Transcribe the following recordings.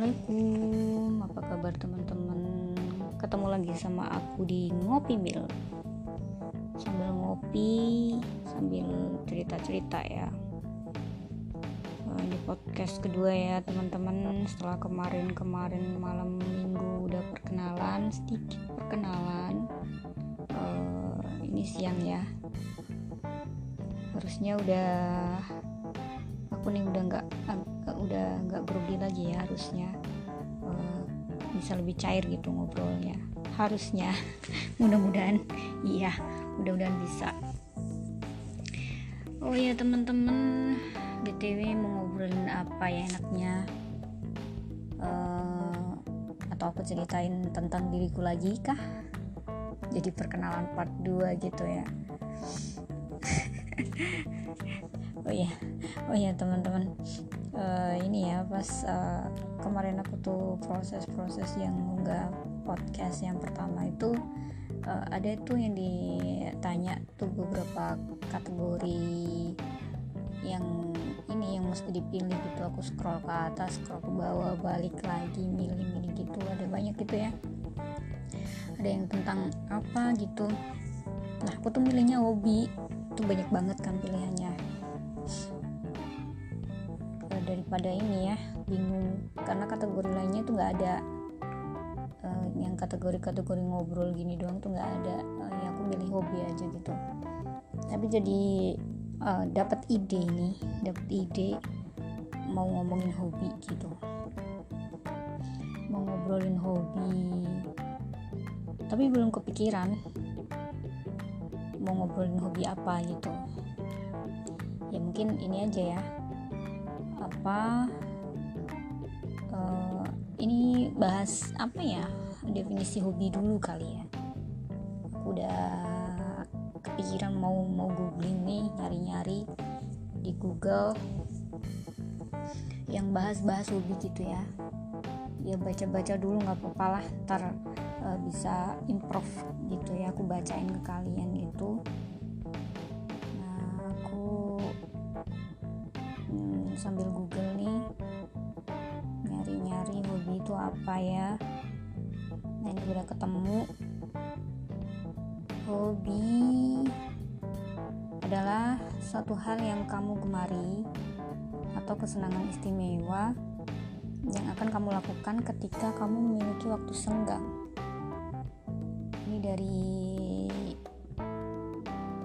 Assalamualaikum, apa kabar teman-teman? Ketemu lagi sama aku di Ngopi Mil. Sambil ngopi, sambil cerita-cerita ya. Ini podcast kedua ya teman-teman. Setelah kemarin malam minggu udah sedikit perkenalan. Ini siang ya. Harusnya aku nih udah nggak grogi lagi ya, harusnya bisa lebih cair gitu ngobrolnya, harusnya. mudah-mudahan bisa. Oh ya teman-teman, BTW mau ngobrolin apa ya enaknya, atau aku ceritain tentang diriku lagi kah, jadi perkenalan part 2 gitu ya. Oh ya teman-teman, ini ya pas kemarin aku tuh proses yang ngunggah podcast yang pertama itu, ada tuh yang ditanya tuh beberapa kategori yang mesti dipilih gitu. Aku scroll ke atas, scroll ke bawah, balik lagi, milih gitu, ada banyak gitu ya, ada yang tentang apa gitu. Nah aku tuh milihnya hobi, tuh banyak banget kan pilihannya. Daripada ini ya bingung, karena kategori lainnya tuh nggak ada, yang kategori ngobrol gini doang tuh nggak ada. Ya aku milih hobi aja gitu. Tapi jadi dapat ide mau ngomongin hobi gitu, mau ngobrolin hobi, tapi belum kepikiran mau ngobrolin hobi apa gitu. Ya mungkin ini aja ya, ini bahas apa ya, definisi hobi dulu kali ya. Aku udah kepikiran mau googling nih, nyari di Google yang bahas hobi gitu ya. Ya baca dulu, nggak apa-apa lah, ntar bisa improve gitu ya, aku bacain ke kalian gitu. Nah aku sambil Google nih, nyari hobi itu apa ya. Nah ini udah ketemu. Hobi adalah suatu hal yang kamu gemari atau kesenangan istimewa yang akan kamu lakukan ketika kamu memiliki waktu senggang. Ini dari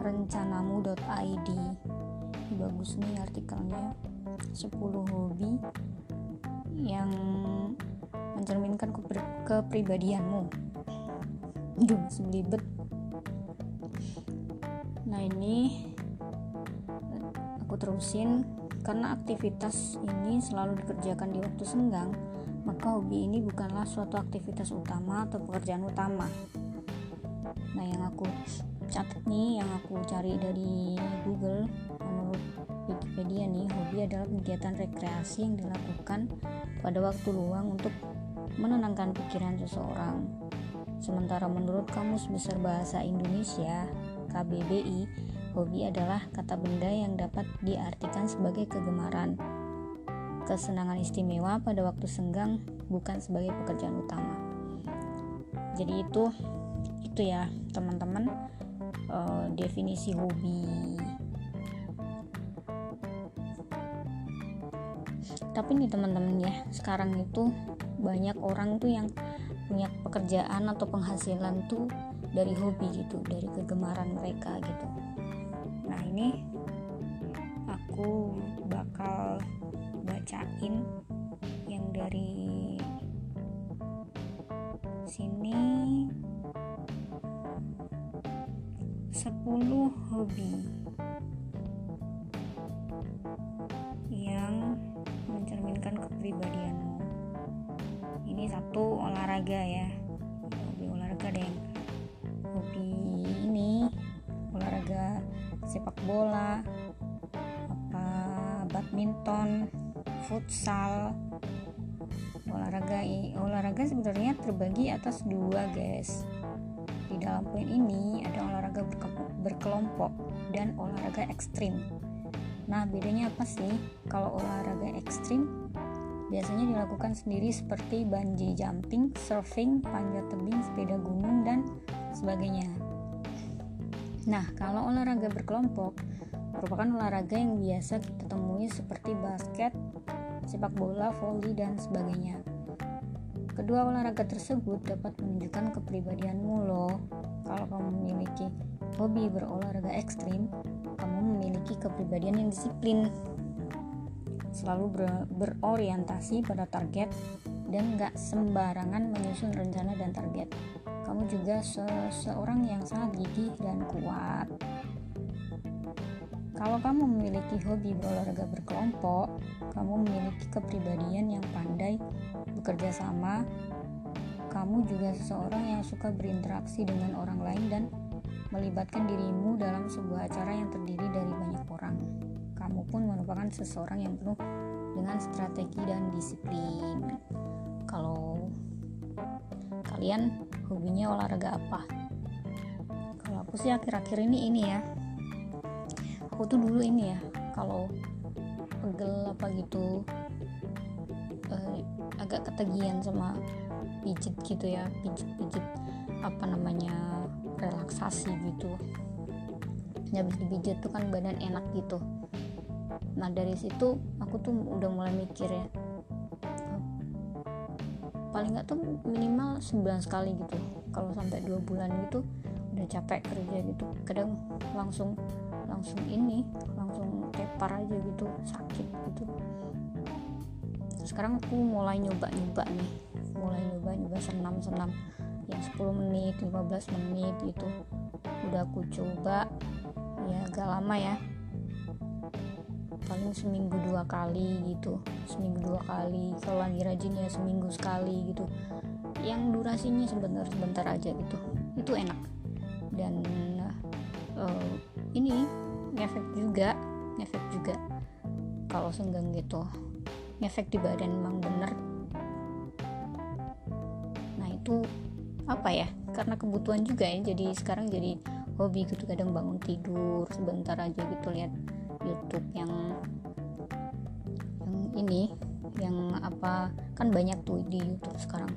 rencanamu.id. Bagus nih artikelnya, 10 hobi yang mencerminkan kepribadianmu. Masih belibet. Nah ini aku terusin, karena aktivitas ini selalu dikerjakan di waktu senggang, maka hobi ini bukanlah suatu aktivitas utama atau pekerjaan utama. Nah yang aku catat nih, yang aku cari dari Google, menurut Wikipedia nih, hobi adalah kegiatan rekreasi yang dilakukan pada waktu luang untuk menenangkan pikiran seseorang. Sementara menurut Kamus Besar Bahasa Indonesia KBBI, hobi adalah kata benda yang dapat diartikan sebagai kegemaran, kesenangan istimewa pada waktu senggang, bukan sebagai pekerjaan utama. Jadi itu ya teman-teman, definisi hobi. Tapi nih teman-teman ya, sekarang itu banyak orang tuh yang punya pekerjaan atau penghasilan tuh dari hobi gitu, dari kegemaran mereka gitu. Nah ini aku bakal bacain yang dari sini, 10 hobi yang mencerminkan kepribadianmu. Ini 1, olahraga ya. Hobi olahraga ada yang hobi ini olahraga sepak bola, badminton, futsal. Olahraga sebenarnya terbagi atas 2 guys. Di dalam poin ini ada olahraga berkelompok dan olahraga ekstrim. Nah bedanya apa sih? Kalau olahraga ekstrim biasanya dilakukan sendiri seperti bungee jumping, surfing, panjat tebing, sepeda gunung, dan sebagainya. Nah, kalau olahraga berkelompok merupakan olahraga yang biasa kita temui seperti basket, sepak bola, voli, dan sebagainya. Kedua olahraga tersebut dapat menunjukkan kepribadianmu loh. Kalau kamu memiliki hobi berolahraga ekstrim, kamu memiliki kepribadian yang disiplin, selalu berorientasi pada target, dan gak sembarangan menyusun rencana dan target. Kamu juga seseorang yang sangat gigih dan kuat. Kalau kamu memiliki hobi berolahraga berkelompok, kamu memiliki kepribadian yang pandai bekerja sama. Kamu juga seseorang yang suka berinteraksi dengan orang lain dan melibatkan dirimu dalam sebuah acara yang terdiri dari banyak orang. Kamu pun merupakan seseorang yang penuh dengan strategi dan disiplin. Kalau kalian hobinya olahraga apa? Kalau aku sih akhir-akhir ini ya. Aku tuh dulu ini ya, kalau pegel apa gitu, agak ketagihan sama pijit gitu ya, pijit apa namanya, relaksasi gitu. Habis dipijit tuh kan badan enak gitu. Nah dari situ aku tuh udah mulai mikir ya, paling nggak tuh minimal sebulan sekali gitu. Kalau sampai 2 bulan gitu udah capek kerja gitu, kadang langsung tepar aja gitu, sakit gitu. Sekarang aku mulai nyoba senam yang 10 menit, 15 menit gitu. Udah aku coba ya agak lama ya, paling seminggu 2 kali gitu, kalau lagi rajin ya seminggu sekali gitu, yang durasinya sebentar aja gitu. Itu enak dan ini ngefek juga kalau senggang gitu, ngefek di badan emang bener. Nah itu apa ya, karena kebutuhan juga ya, jadi sekarang jadi hobi gitu. Kadang bangun tidur sebentar aja gitu lihat YouTube yang ini, yang apa, kan banyak tuh di YouTube sekarang,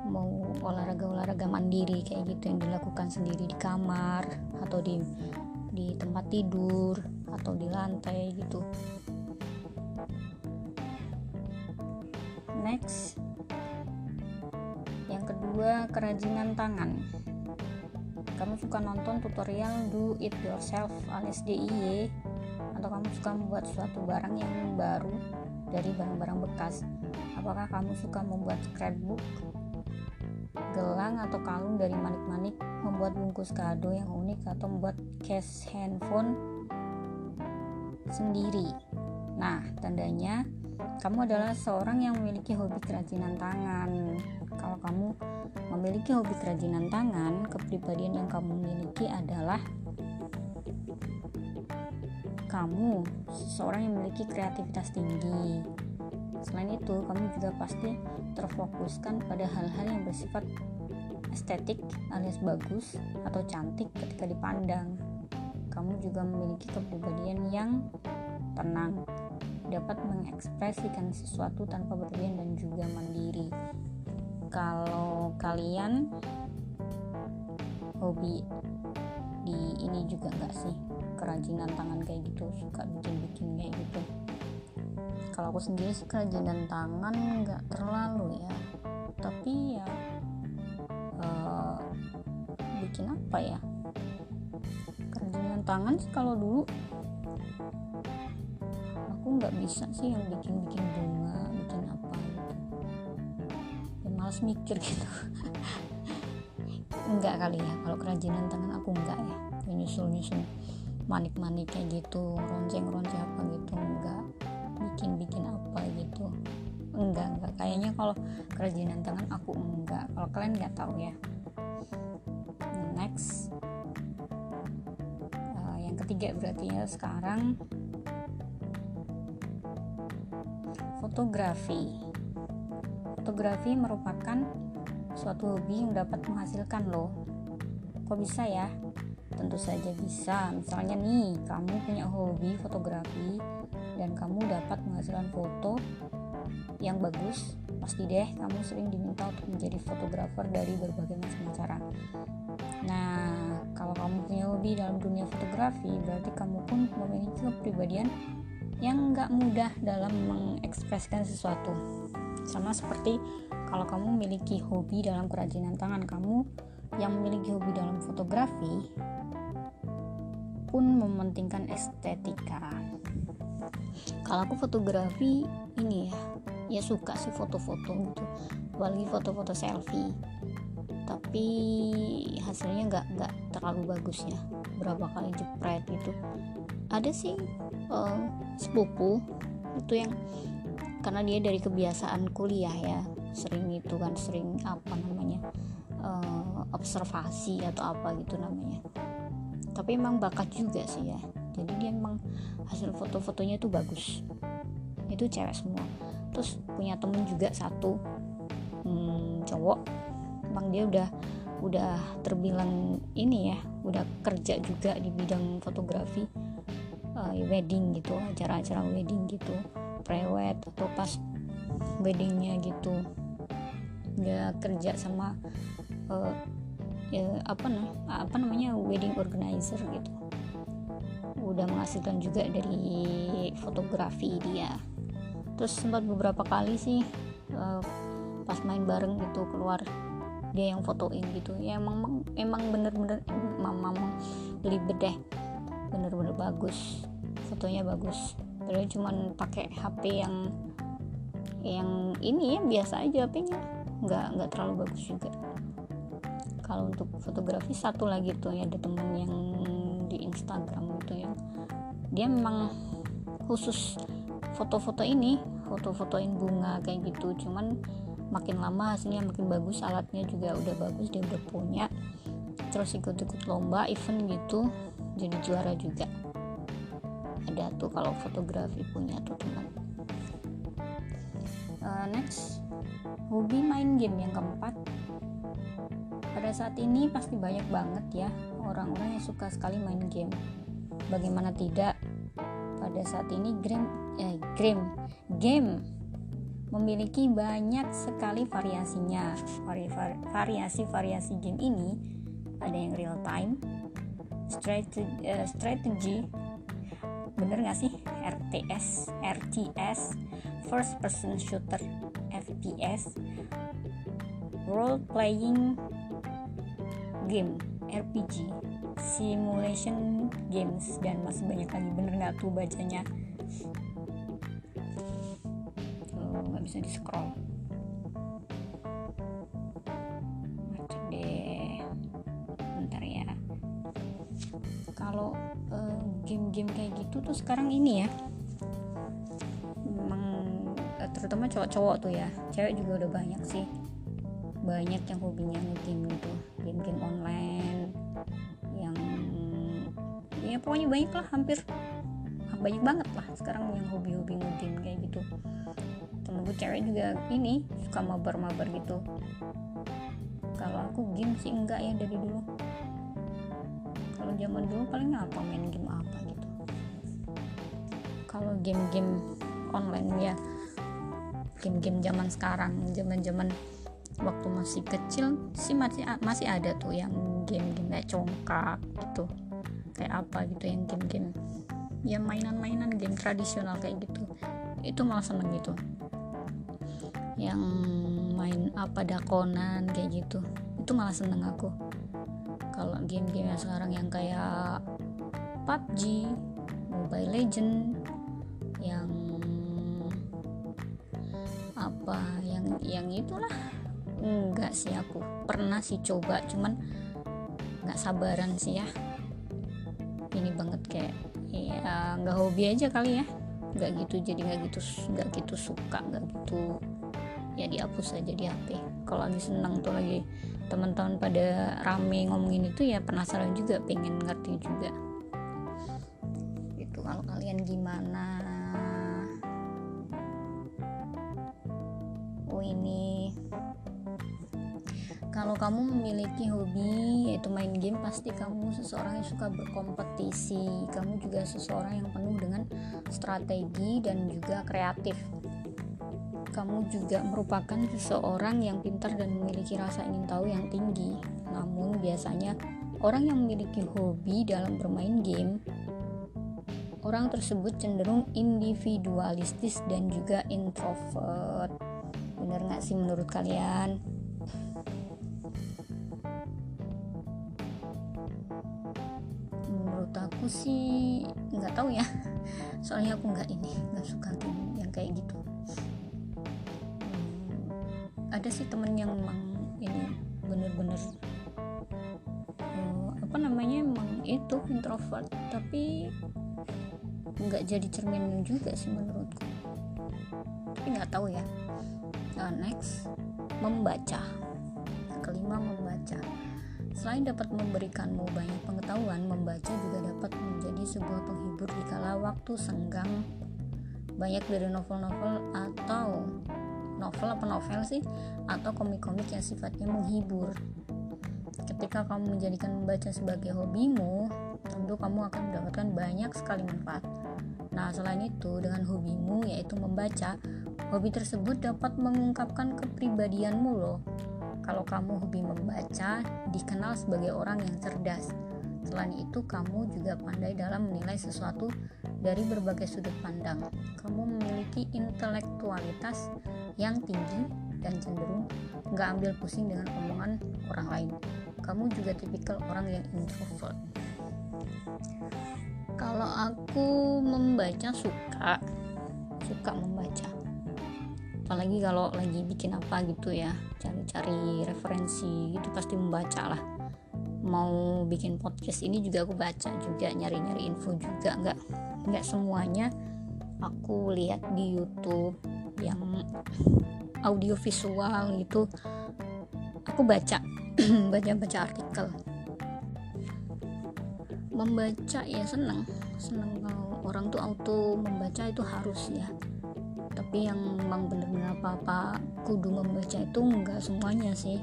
mau olahraga mandiri kayak gitu yang dilakukan sendiri di kamar atau di tempat tidur atau di lantai gitu. Next, yang kedua, kerajinan tangan. Kamu suka nonton tutorial do it yourself alias DIY, atau kamu suka membuat suatu barang yang baru dari barang-barang bekas? Apakah kamu suka membuat scrapbook, gelang atau kalung dari manik-manik, membuat bungkus kado yang unik, atau membuat case handphone sendiri? Nah, tandanya kamu adalah seorang yang memiliki hobi kerajinan tangan. Kalau kamu memiliki hobi kerajinan tangan, kepribadian yang kamu miliki adalah kamu seseorang yang memiliki kreativitas tinggi. Selain itu, kamu juga pasti terfokuskan pada hal-hal yang bersifat estetik alias bagus atau cantik ketika dipandang. Kamu juga memiliki kepribadian yang tenang, dapat mengekspresikan sesuatu tanpa berlebihan dan juga mandiri. Kalau kalian hobi di ini juga enggak sih, kerajinan tangan kayak gitu, suka bikin kayak gitu? Kalau aku sendiri sih kerajinan tangan enggak terlalu ya, tapi ya bikin apa ya, kerajinan tangan sih kalau dulu aku nggak bisa sih yang bikin bunga, bikin apa gitu ya, malas mikir gitu. Enggak kali ya, kalau kerajinan tangan aku enggak ya, nyusul manik-manik kayak gitu, ronceng apa gitu, enggak bikin apa gitu, enggak kayaknya. Kalau kerajinan tangan aku enggak, kalau kalian nggak tahu ya. Next, yang ketiga berarti ya sekarang, fotografi merupakan suatu hobi yang dapat menghasilkan loh. Kok bisa ya? Tentu saja bisa. Misalnya nih, kamu punya hobi fotografi dan kamu dapat menghasilkan foto yang bagus, pasti deh kamu sering diminta untuk menjadi fotografer dari berbagai macam acara. Nah, kalau kamu punya hobi dalam dunia fotografi, berarti kamu pun memiliki kepribadian yang gak mudah dalam mengekspresikan sesuatu. Sama seperti kalau kamu memiliki hobi dalam kerajinan tangan, kamu yang memiliki hobi dalam fotografi pun mementingkan estetika. Kalau aku fotografi ini ya suka sih foto-foto gitu, apalagi foto-foto selfie, tapi hasilnya nggak terlalu bagus ya, berapa kali jepret gitu. Ada sih sepupu itu yang karena dia dari kebiasaan kuliah ya, sering observasi atau apa gitu namanya, tapi emang bakat juga sih ya, jadi dia emang hasil foto-fotonya tuh bagus, itu cewek semua. Terus punya temen juga satu cowok, emang dia udah terbilang ini ya, udah kerja juga di bidang fotografi, wedding gitu, acara-acara wedding gitu, prewed atau pas weddingnya gitu. Dia kerja sama wedding organizer gitu, udah menghasilkan juga dari fotografi dia. Terus sempat beberapa kali sih pas main bareng gitu keluar, dia yang fotoin gitu ya, emang bener-bener belibet deh, bener-bener bagus, fotonya bagus. Padahal cuman pakai HP yang ini ya, biasa aja HP-nya, nggak terlalu bagus juga. Kalau untuk fotografi satu lagi tuh ya, ada temen yang di Instagram gitu ya, dia memang khusus fotoin bunga kayak gitu, cuman makin lama hasilnya makin bagus, alatnya juga udah bagus, dia udah punya, terus ikut lomba event gitu, jadi juara juga. Ada tuh kalau fotografi punya tuh teman. Next, hobi main game yang keempat. Pada saat ini pasti banyak banget ya orang-orang yang suka sekali main game. Bagaimana tidak, pada saat ini game memiliki banyak sekali variasinya. Variasi game ini ada yang real time, strategy, bener gak sih, RTS, first person shooter, FPS, role playing game, RPG, simulation games, dan masih banyak lagi. Bener gak tuh bacanya? Gak bisa di scroll, macet deh, bentar ya. Kalau game-game kayak gitu tuh sekarang ini ya, memang terutama cowok-cowok tuh ya, cewek juga udah banyak sih, banyak yang hobinya nge-game gitu, game-game online yang ya pokoknya banyak lah, hampir banyak banget lah sekarang yang hobi-hobi nge-game kayak gitu. Temen gue cewek juga ini suka mabar-mabar gitu. Kalau aku game sih enggak ya dari dulu. Kalau zaman dulu paling apa, main game apa gitu. Kalau game-game online ya, game-game zaman sekarang, zaman waktu masih kecil sih masih ada tuh yang game-game kayak congkak gitu, kayak apa gitu, yang game-game ya mainan game tradisional kayak gitu, itu malah seneng gitu. Yang main apa dakonan kayak gitu, itu malah seneng aku. Kalau game-game yang sekarang yang kayak PUBG, Mobile Legend, yang apa yang itulah, enggak sih, aku pernah sih coba, cuman nggak sabaran sih ya, ini banget kayak ya nggak hobi aja kali ya, nggak gitu suka, nggak gitu ya, dihapus aja di HP. Kalau lagi seneng tuh, lagi teman-teman pada rame ngomongin itu ya penasaran juga, pengen ngerti juga gitu. Kalau kalian gimana? Ini kalau kamu memiliki hobi yaitu main game, pasti kamu seseorang yang suka berkompetisi. Kamu juga seseorang yang penuh dengan strategi dan juga kreatif. kamu juga merupakan seseorang yang pintar dan memiliki rasa ingin tahu yang tinggi. Namun biasanya orang yang memiliki hobi dalam bermain game, orang tersebut cenderung individualistis dan juga introvert. Bener gak sih menurut kalian? Menurut aku sih nggak tahu ya, soalnya aku nggak suka game yang kayak gitu. Ada sih temen yang memang ini bener-bener emang itu introvert, tapi nggak jadi cermin juga sih menurutku, tapi nggak tahu ya. Next, membaca. Yang kelima, membaca. Selain dapat memberikanmu banyak pengetahuan, membaca juga dapat menjadi sebuah penghibur di kala waktu senggang. Banyak dari novel-novel atau komik-komik yang sifatnya menghibur. Ketika kamu menjadikan membaca sebagai hobimu, tentu kamu akan mendapatkan banyak sekali manfaat. Nah, selain itu, dengan hobimu yaitu membaca, hobi tersebut dapat mengungkapkan kepribadianmu loh. Kalau kamu hobi membaca, dikenal sebagai orang yang cerdas. Selain itu, kamu juga pandai dalam menilai sesuatu dari berbagai sudut pandang. Kamu memiliki intelektualitas yang tinggi dan cenderung gak ambil pusing dengan omongan orang lain. Kamu juga tipikal orang yang introvert. Kalau aku membaca suka membaca, apalagi kalau lagi bikin apa gitu ya, cari-cari referensi gitu pasti membaca lah. Mau bikin podcast ini juga aku baca juga, nyari-nyari info juga, nggak semuanya aku lihat di YouTube yang audio visual gitu, aku baca baca artikel. Membaca ya seneng kalau orang tuh auto membaca itu harus ya, tapi yang memang benar-benar apa kudu membaca itu enggak semuanya sih.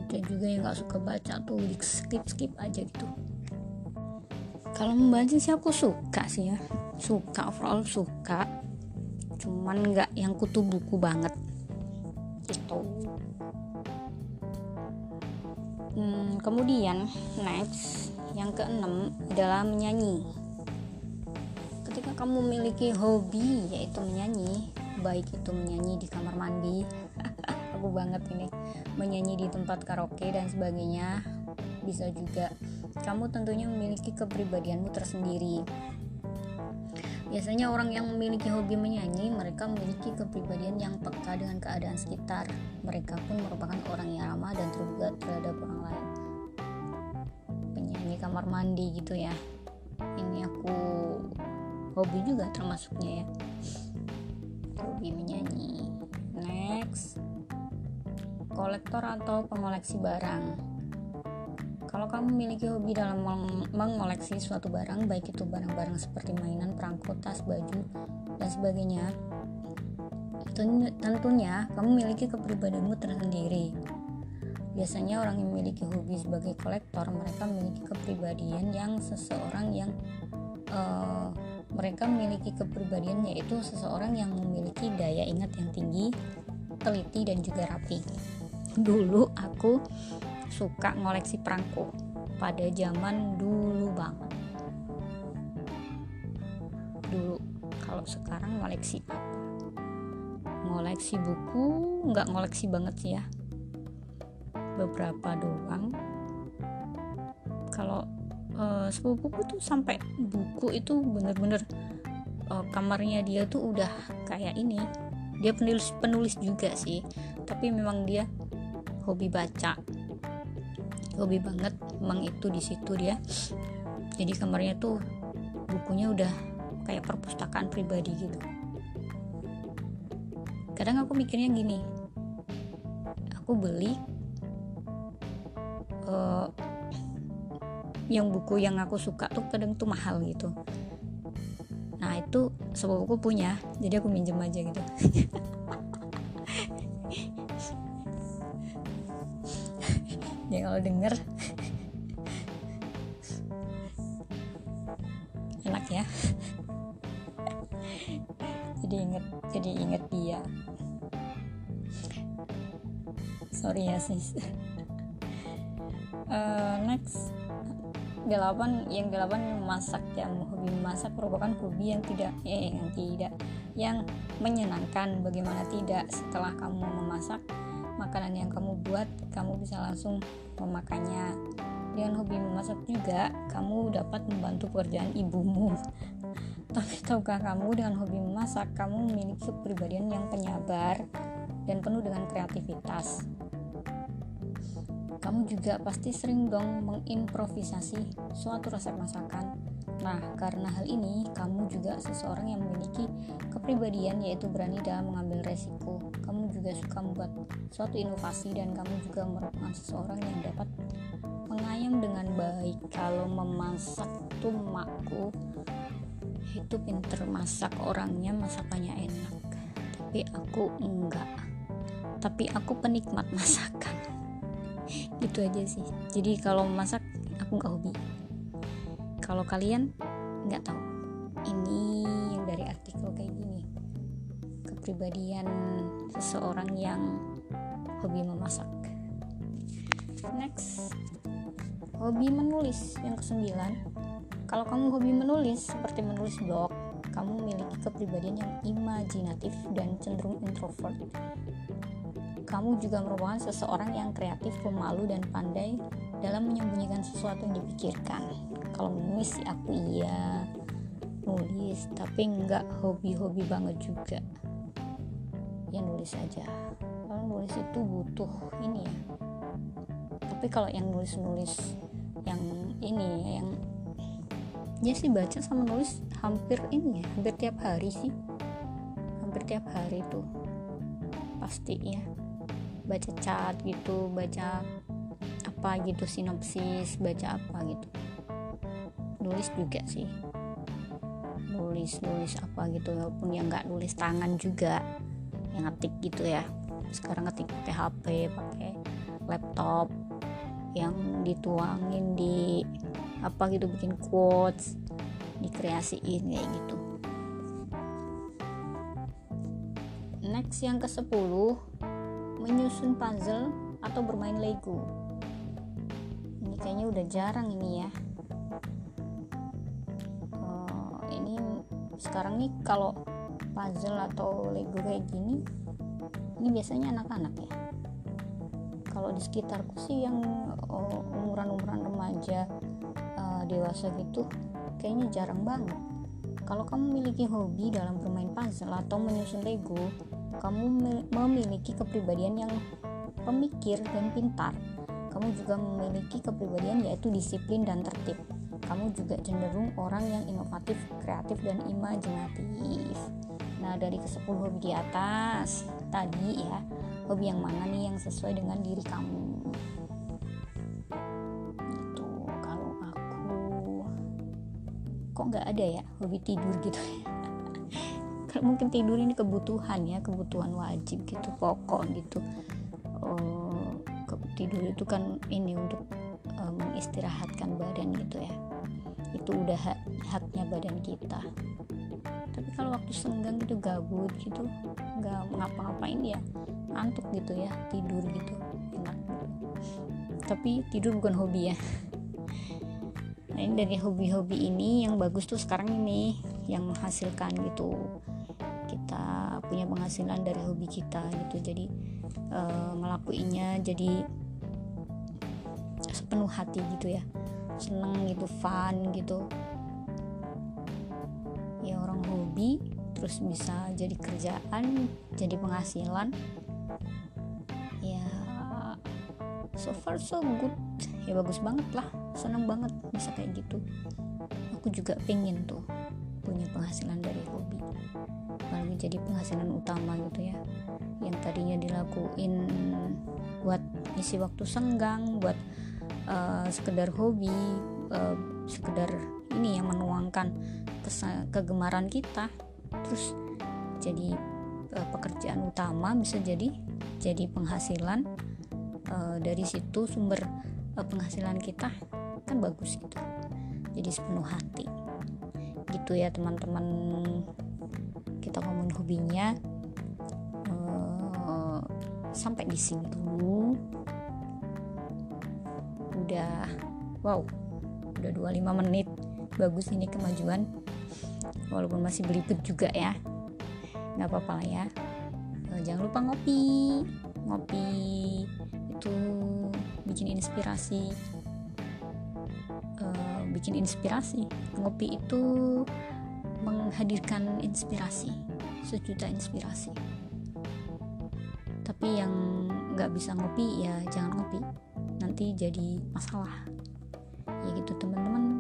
Ada juga yang nggak suka baca tuh, skip aja gitu. Kalau membaca sih aku suka sih ya, overall suka, cuman nggak yang kutu buku banget gitu. Kemudian next, yang keenam adalah menyanyi. Ketika kamu memiliki hobi yaitu menyanyi, baik itu menyanyi di kamar mandi aku banget ini, menyanyi di tempat karaoke dan sebagainya, bisa juga kamu tentunya memiliki kepribadianmu tersendiri. Biasanya orang yang memiliki hobi menyanyi, mereka memiliki kepribadian yang peka dengan keadaan sekitar. Mereka pun merupakan orang yang ramah dan terbuka terhadap orang lain. Penyanyi kamar mandi gitu ya, ini aku hobi juga termasuknya ya, hobi menyanyi. Next, kolektor atau pengoleksi barang. Kalau kamu memiliki hobi dalam mengoleksi suatu barang, baik itu barang-barang seperti mainan, perangko, tas, baju, dan sebagainya, tentunya kamu memiliki kepribadianmu tersendiri. Biasanya orang yang memiliki hobi sebagai kolektor, mereka memiliki kepribadian yang mereka memiliki kepribadian yaitu seseorang yang memiliki daya ingat yang tinggi, teliti, dan juga rapi. Dulu aku suka ngoleksi perangko pada zaman dulu banget. Kalau sekarang ngoleksi apa? Ngoleksi buku, nggak ngoleksi banget sih ya, beberapa doang. Kalau sepupuku tuh sampai buku itu bener-bener kamarnya dia tuh udah kayak ini. Dia penulis juga sih, tapi memang dia hobi baca, hobi banget emang itu di situ dia. Jadi kamarnya tuh bukunya udah kayak perpustakaan pribadi gitu. Kadang aku mikirnya gini, aku beli yang buku yang aku suka tuh kadang tuh mahal gitu. Nah itu sepupuku punya, jadi aku minjem aja gitu. Ya kalau denger enak ya. jadi inget dia. Sorry ya sis. Next 8 memasak. Hobi memasak merupakan hobi yang menyenangkan. Bagaimana tidak, setelah kamu memasak makanan yang kamu buat, kamu bisa langsung memakannya. Dengan hobi memasak juga kamu dapat membantu pekerjaan ibumu. Tapi tahukah kamu, dengan hobi memasak kamu memiliki kepribadian yang penyabar dan penuh dengan kreativitas. Kamu juga pasti sering dong mengimprovisasi suatu resep masakan. Nah, karena hal ini, kamu juga seseorang yang memiliki kepribadian yaitu berani dalam mengambil resiko. Kamu juga suka membuat suatu inovasi dan kamu juga merupakan seseorang yang dapat mengayam dengan baik. Kalau memasak tuh makku itu pinter masak, orangnya masakannya enak. Tapi aku enggak. Tapi aku penikmat masakan. Gitu aja sih. Jadi kalau masak aku nggak hobi. Kalau kalian nggak tahu. Ini yang dari artikel kayak gini. Kepribadian seseorang yang hobi memasak. Next, hobi menulis yang ke-9. Kalau kamu hobi menulis seperti menulis blog, kamu memiliki kepribadian yang imajinatif dan cenderung introvert. Kamu juga merupakan seseorang yang kreatif, pemalu, dan pandai dalam menyembunyikan sesuatu yang dipikirkan. Kalau menulis sih aku iya nulis, tapi enggak hobi-hobi banget juga. Ya nulis aja. Kalau nulis itu butuh ini ya. Tapi kalau yang nulis-nulis yang ini yang ya sih baca sama nulis hampir tiap hari sih. Hampir tiap hari tuh pasti ya. Baca chat gitu, baca apa gitu, sinopsis, baca apa gitu. Nulis juga sih, nulis apa gitu, walaupun yang nggak nulis tangan juga, yang ngetik gitu ya. Sekarang ngetik pakai HP, pakai laptop, yang dituangin di apa gitu, bikin quotes, dikreasiin kayak gitu. Next yang ke-10, menyusun puzzle atau bermain Lego. Ini kayaknya udah jarang ini ya. Ini sekarang nih kalau puzzle atau Lego kayak gini, ini biasanya anak-anak ya. Kalau di sekitarku sih yang umuran remaja, dewasa gitu, kayaknya jarang banget. Kalau kamu memiliki hobi dalam bermain puzzle atau menyusun Lego, kamu memiliki kepribadian yang pemikir dan pintar. Kamu juga memiliki kepribadian yaitu disiplin dan tertib. Kamu juga cenderung orang yang inovatif, kreatif, dan imajinatif. Nah, dari ke-10 hobi di atas tadi ya, hobi yang mana nih yang sesuai dengan diri kamu? Gitu. Kalau aku kok nggak ada ya hobi tidur gitu ya. Mungkin tidur ini kebutuhan wajib gitu, pokok gitu. Tidur itu kan ini untuk mengistirahatkan badan gitu ya, itu udah haknya badan kita. Tapi kalau waktu senggang gitu, gabut gitu, nggak ngapa-ngapain ya, ngantuk gitu ya, tidur gitu enak gitu. Tapi tidur bukan hobi ya. Nah, ini dari hobi-hobi ini yang bagus tuh sekarang ini yang menghasilkan gitu, kita punya penghasilan dari hobi kita gitu. Jadi ngelakuinnya jadi sepenuh hati gitu ya, seneng gitu, fun gitu ya. Orang hobi terus bisa jadi kerjaan, jadi penghasilan ya, so far so good ya, bagus banget lah, seneng banget bisa kayak gitu. Aku juga pengen tuh punya penghasilan dari hobi, apalagi jadi penghasilan utama gitu ya, yang tadinya dilakuin buat isi waktu senggang, buat sekedar hobi, sekedar ini yang menuangkan kegemaran kita, terus jadi pekerjaan utama, bisa jadi penghasilan. Dari situ sumber penghasilan kita kan bagus gitu, jadi sepenuh hati gitu ya teman-teman. kita ngomongin hobinya. Sampai di sini dulu. Udah 25 menit. Bagus ini kemajuan, walaupun masih belibet juga ya, nggak apa-apa lah ya. Jangan lupa ngopi itu bikin inspirasi. Ngopi itu menghadirkan inspirasi, sejuta inspirasi. Tapi yang nggak bisa ngopi ya jangan ngopi, nanti jadi masalah ya gitu teman-teman.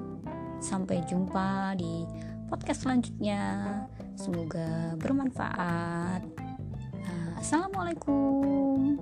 Sampai jumpa di podcast selanjutnya, semoga bermanfaat. Assalamualaikum.